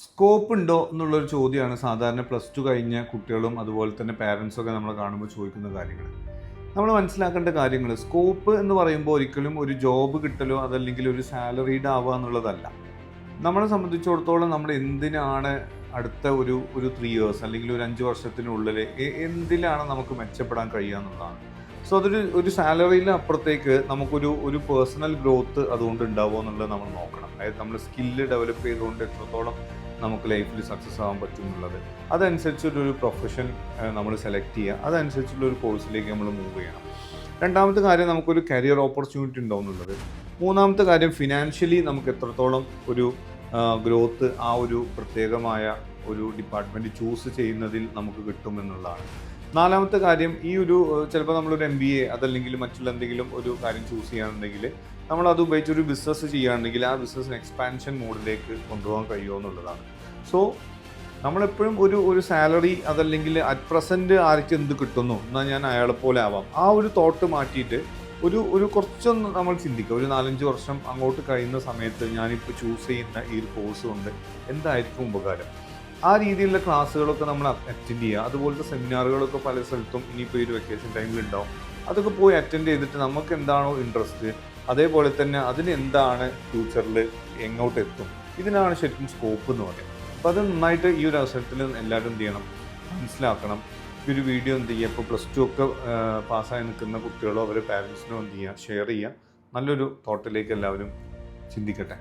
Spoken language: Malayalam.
സ്കോപ്പ് ഉണ്ടോ എന്നുള്ളൊരു ചോദ്യമാണ് സാധാരണ പ്ലസ് ടു കഴിഞ്ഞ കുട്ടികളും അതുപോലെ തന്നെ പാരൻസൊക്കെ നമ്മൾ കാണുമ്പോൾ ചോദിക്കുന്ന കാര്യങ്ങൾ. നമ്മൾ മനസ്സിലാക്കേണ്ട കാര്യങ്ങൾ, സ്കോപ്പ് എന്ന് പറയുമ്പോൾ ഒരിക്കലും ഒരു ജോബ് കിട്ടലോ അതല്ലെങ്കിൽ ഒരു സാലറീഡ് ആവുക എന്നുള്ളതല്ല. നമ്മളെ സംബന്ധിച്ചിടത്തോളം നമ്മൾ എന്തിനാണ് അടുത്ത ഒരു 3 ഇയേഴ്സ് അല്ലെങ്കിൽ ഒരു 5 വർഷത്തിനുള്ളിൽ എന്തിലാണ് നമുക്ക് മെച്ചപ്പെടാൻ കഴിയുക എന്നുള്ളതാണ്. സോ ഒരു സാലറിയിൽ അപ്പുറത്തേക്ക് നമുക്കൊരു പേഴ്സണൽ ഗ്രോത്ത് അതുകൊണ്ട് ഉണ്ടാവുമോ എന്നുള്ളത് നമ്മൾ നോക്കണം. അതായത് നമ്മൾ സ്കില്ല് ഡെവലപ്പ് ചെയ്തുകൊണ്ട് എത്രത്തോളം നമുക്ക് ലൈഫിൽ സക്സസ് ആവാൻ പറ്റും എന്നുള്ളത്, അതനുസരിച്ചുള്ളൊരു പ്രൊഫഷൻ നമ്മൾ സെലക്ട് ചെയ്യുക, അതനുസരിച്ചുള്ളൊരു കോഴ്സിലേക്ക് നമ്മൾ മൂവ് ചെയ്യണം. രണ്ടാമത്തെ കാര്യം, നമുക്കൊരു കരിയർ ഓപ്പർച്യൂണിറ്റി ഉണ്ടോ എന്നുള്ളത്. മൂന്നാമത്തെ കാര്യം, ഫിനാൻഷ്യലി നമുക്ക് എത്രത്തോളം ഒരു ഗ്രോത്ത് ആ ഒരു പ്രത്യേകമായ ഒരു ഡിപ്പാർട്ട്മെൻറ്റ് ചൂസ് ചെയ്യുന്നതിൽ നമുക്ക് കിട്ടുമെന്നുള്ളതാണ്. നാലാമത്തെ കാര്യം, ചിലപ്പോൾ നമ്മളൊരു MBA അതല്ലെങ്കിൽ മറ്റുള്ള എന്തെങ്കിലും ഒരു കാര്യം ചൂസ് ചെയ്യുകയാണെന്നുണ്ടെങ്കിൽ നമ്മളത് ഉപയോഗിച്ചൊരു ബിസിനസ് ചെയ്യുകയാണെങ്കിൽ ആ ബിസിനസ്സിന് എക്സ്പാൻഷൻ മോഡിലേക്ക് കൊണ്ടുപോകാൻ കഴിയുമോ എന്നുള്ളതാണ്. സോ നമ്മളെപ്പോഴും ഒരു സാലറി അതല്ലെങ്കിൽ അറ്റ് പ്രസൻറ്റ് ആർക്ക് എന്ത് കിട്ടുന്നു എന്നാൽ ഞാൻ അയാളെ പോലെ ആവാം, ആ ഒരു തോട്ട് മാറ്റിയിട്ട് ഒരു കുറച്ചൊന്ന് നമ്മൾ ചിന്തിക്കുക. ഒരു 4-5 വർഷം അങ്ങോട്ട് കഴിയുന്ന സമയത്ത് ഞാനിപ്പോൾ ചൂസ് ചെയ്യുന്ന ഈ ഒരു കോഴ്സ് കൊണ്ട് എന്തായിരിക്കും ഉപകാരം, ആ രീതിയിലുള്ള ക്ലാസ്സുകളൊക്കെ നമ്മൾ അറ്റൻഡ് ചെയ്യുക. അതുപോലത്തെ സെമിനാറുകളൊക്കെ പല സ്ഥലത്തും ഇനിയിപ്പോൾ ഈ ഒരു വെക്കേഷൻ ടൈമിലുണ്ടാവും. അതൊക്കെ പോയി അറ്റൻഡ് ചെയ്തിട്ട് നമുക്ക് എന്താണോ ഇൻട്രസ്റ്റ്, അതേപോലെ തന്നെ അതിന് എന്താണ് ഫ്യൂച്ചറിൽ എങ്ങോട്ട് എത്തും, ഇതിനാണ് ശരിക്കും സ്കോപ്പ് എന്ന് പറയുന്നത്. അപ്പോൾ അത് നന്നായിട്ട് ഈ ഒരു അവസരത്തിൽ എല്ലാവരും എന്ത് ചെയ്യണം, മനസ്സിലാക്കണം. ഈ ഒരു വീഡിയോ എന്ത് ചെയ്യുക, ഇപ്പോൾ +2 ഒക്കെ പാസ്സായി നിൽക്കുന്ന കുട്ടികളോ അവരുടെ പാരൻസിനോ എന്ത് ചെയ്യുക, ഷെയർ ചെയ്യുക. നല്ലൊരു തോട്ടിലേക്ക് എല്ലാവരും ചിന്തിക്കട്ടെ.